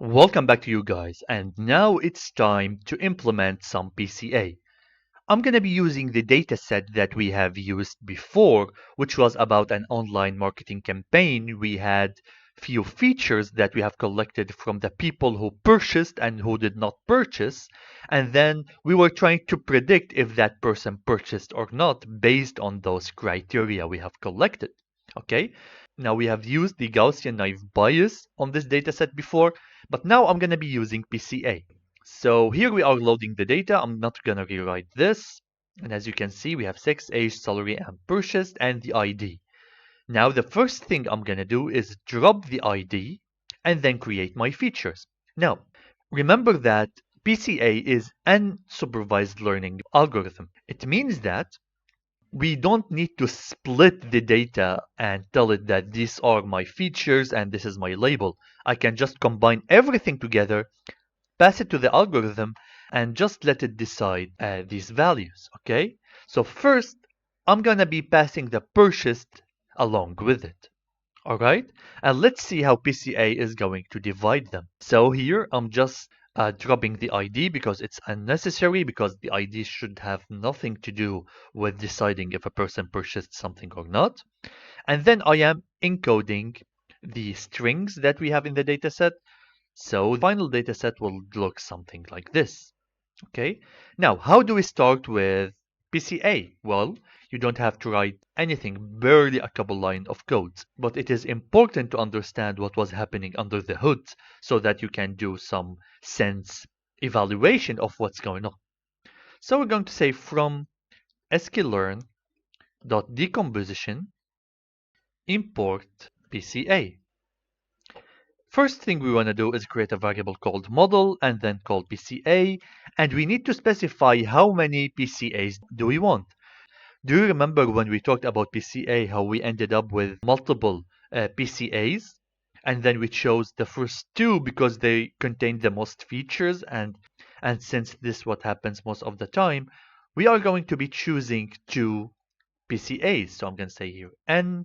Welcome back to you guys, and now it's time to implement some PCA. I'm going to be using the dataset that we have used before, which was about an online marketing campaign. We had few features that we have collected from the people who purchased and who did not purchase, and then we were trying to predict if that person purchased or not based on those criteria we have collected. Okay, now we have used the Gaussian naive Bayes on this dataset before, but now I'm going to be using PCA. So here we are loading the data. I'm not going to rewrite this. And as you can see, we have sex, age, salary, and purchased, and the ID. Now the first thing I'm going to do is drop the ID and then create my features. Now, remember that PCA is an supervised learning algorithm. It means that we don't need to split the data and tell it that these are my features and this is my label. I can just combine everything together, pass it to the algorithm, and just let it decide these values, okay? So first, I'm gonna be passing the purchased along with it, all right? And let's see how PCA is going to divide them. So here, I'm just dropping the ID because it's unnecessary, because the ID should have nothing to do with deciding if a person purchased something or not. And then I am encoding the strings that we have in the dataset. So the final dataset will look something like this. Okay. Now, how do we start with PCA? Well, you don't have to write anything, barely a couple lines of code, but it is important to understand what was happening under the hood so that you can do some sense evaluation of what's going on. So we're going to say from sklearn.decomposition import PCA. First thing we want to do is create a variable called model and then called PCA, and we need to specify how many PCAs do we want. Do you remember when we talked about PCA, how we ended up with multiple PCAs? And then we chose the first two because they contain the most features, and since this is what happens most of the time, we are going to be choosing two PCAs. So I'm going to say here n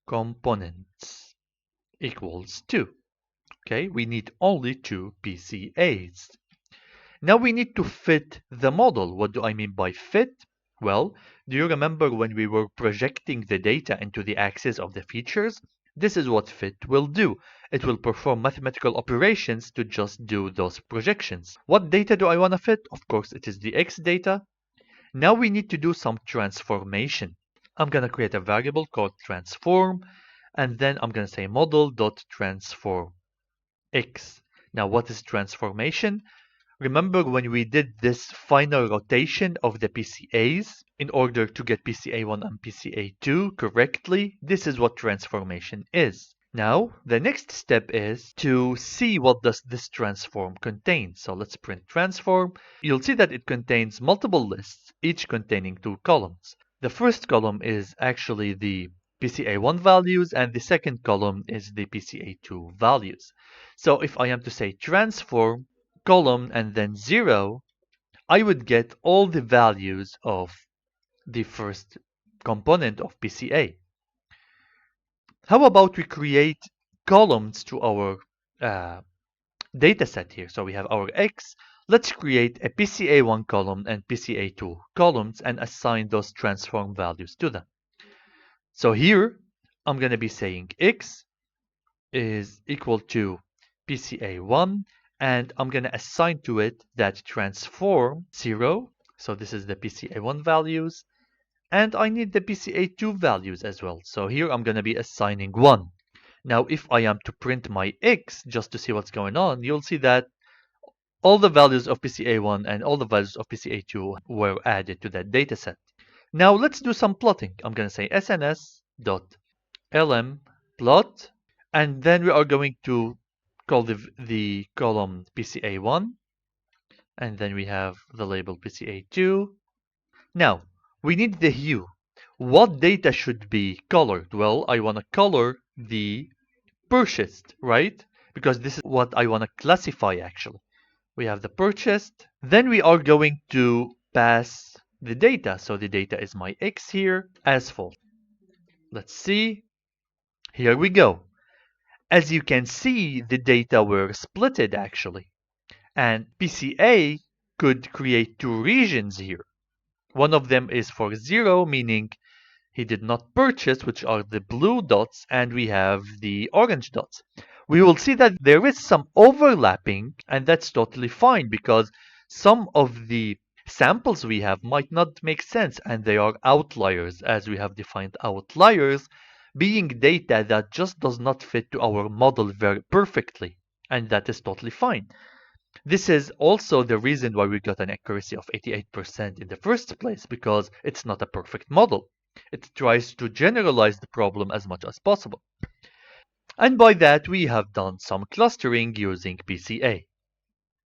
components equals 2. Okay, we need only two PCAs. Now we need to fit the model. What do I mean by fit? Well, do you remember when we were projecting the data into the axis of the features? This is what fit will do. It will perform mathematical operations to just do those projections. What data do I want to fit? Of course, it is the X data. Now we need to do some transformation. I'm going to create a variable called transform, and then I'm going to say model.transform X. Now, what is transformation? Remember when we did this final rotation of the PCAs in order to get PCA1 and PCA2 correctly? This is what transformation is. Now, the next step is to see what does this transform contain. So let's print transform. You'll see that it contains multiple lists, each containing two columns. The first column is actually the PCA1 values, and the second column is the PCA2 values. So if I am to say transform column and then 0, I would get all the values of the first component of PCA. How about we create columns to our data set here? So we have our X. Let's create a PCA1 column and PCA2 columns and assign those transform values to them. So here, I'm going to be saying X is equal to PCA1, and I'm going to assign to it that transform 0. So this is the PCA1 values, and I need the PCA2 values as well. So here I'm going to be assigning 1. Now, if I am to print my X just to see what's going on, you'll see that all the values of PCA1 and all the values of PCA2 were added to that dataset. Now let's do some plotting. I'm going to say sns.lm plot, and then we are going to call the column PCA1, and then we have the label PCA2. Now, we need the hue. What data should be colored? Well, I want to color the purchased, right? Because this is what I want to classify actually. We have the purchased. Then we are going to pass the data. So the data is my X here, asphalt. Let's see. Here we go. As you can see, the data were splitted actually. And PCA could create two regions here. One of them is for 0, meaning he did not purchase, which are the blue dots, and we have the orange dots. We will see that there is some overlapping, and that's totally fine because some of the samples we have might not make sense, and they are outliers, as we have defined outliers being data that just does not fit to our model very perfectly, and that is totally fine. This is also the reason why we got an accuracy of 88% in the first place, because it's not a perfect model. It tries to generalize the problem as much as possible. And by that, we have done some clustering using PCA.